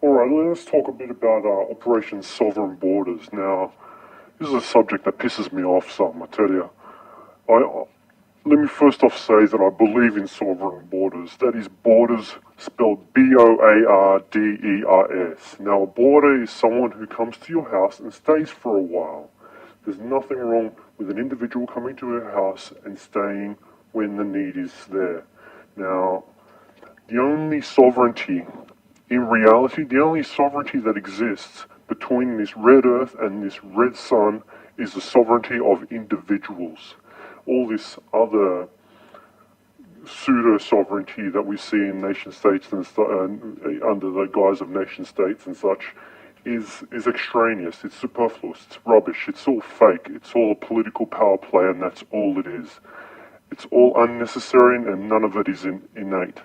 Alright, let's talk a bit about Operation Sovereign Borders. Now, this is a subject that pisses me off some, I tell you. Let me first off say that I believe in sovereign borders. That is, borders spelled B-O-A-R-D-E-R-S. Now, a border is someone who comes to your house and stays for a while. There's nothing wrong with an individual coming to your house and staying when the need is there. Now, the only sovereignty, in reality, the only sovereignty that exists between this red earth and this red sun is the sovereignty of individuals. All this other pseudo-sovereignty that we see in nation states and under the guise of nation states and such is extraneous, it's superfluous, it's rubbish, it's all fake, it's all a political power play, and that's all it is. It's all unnecessary and none of it is innate.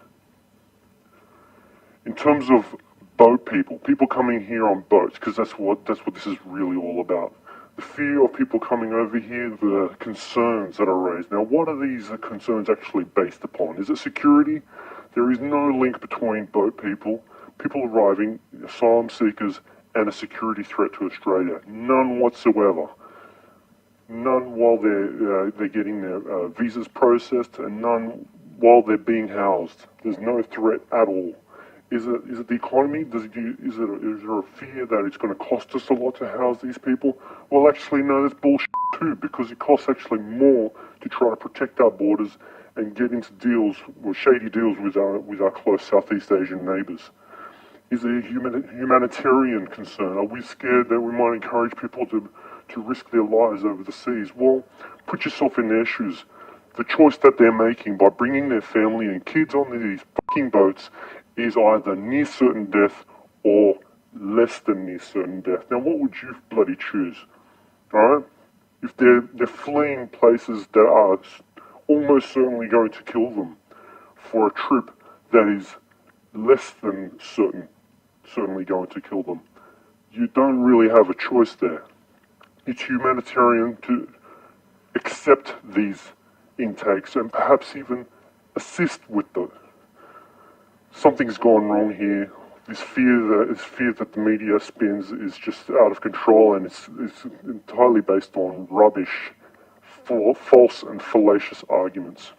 In terms of boat people coming here on boats, because that's what this is really all about. The fear of people coming over here, the concerns that are raised. Now, what are these concerns actually based upon? Is it security? There is no link between boat people arriving, asylum seekers, and a security threat to Australia. None whatsoever. None while they're getting their visas processed, and none while they're being housed. There's no threat at all. Is it the economy? Is there a fear that it's going to cost us a lot to house these people? Well, actually, no, that's bullshit too, because it costs actually more to try to protect our borders and get into deals, or shady deals with our close Southeast Asian neighbours. Is it a humanitarian concern? Are we scared that we might encourage people to risk their lives over the seas? Well, put yourself in their shoes. The choice that they're making by bringing their family and kids on these fucking boats is either near certain death or less than near certain death. Now, what would you bloody choose? Alright? If they're fleeing places that are almost certainly going to kill them for a trip that is less than certainly going to kill them, you don't really have a choice there. It's humanitarian to accept these intakes and perhaps even assist with them. Something's gone wrong here. This fear that the media spins is just out of control, and it's entirely based on rubbish, false and fallacious arguments.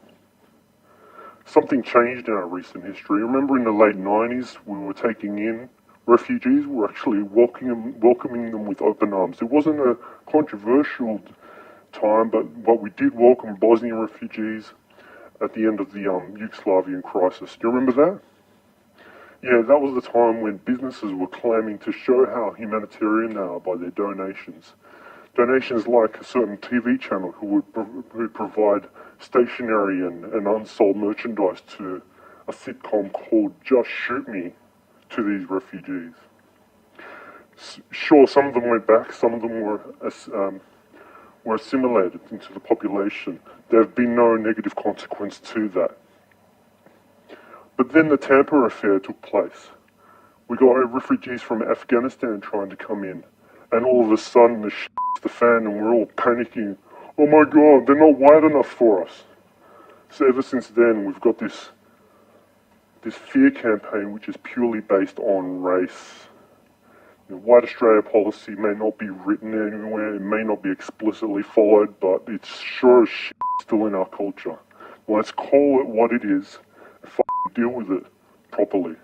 Something changed in our recent history. Remember in the late 90s, we were taking in refugees. We were actually welcoming them with open arms. It wasn't a controversial time, but we did welcome Bosnian refugees at the end of the Yugoslavian crisis. Do you remember that? Yeah, that was the time when businesses were claiming to show how humanitarian they are by their donations. Donations like a certain TV channel who would provide stationery and unsold merchandise to a sitcom called Just Shoot Me to these refugees. Sure, some of them went back, some of them were assimilated into the population. There have been no negative consequence to that. But then the Tampa affair took place. We got refugees from Afghanistan trying to come in, and all of a sudden the shit hits the fan and we're all panicking. Oh my god, they're not white enough for us. So ever since then we've got this fear campaign which is purely based on race. The White Australia policy may not be written anywhere, it may not be explicitly followed, but it's sure as shit still in our culture. Let's call it what it is and deal with it properly.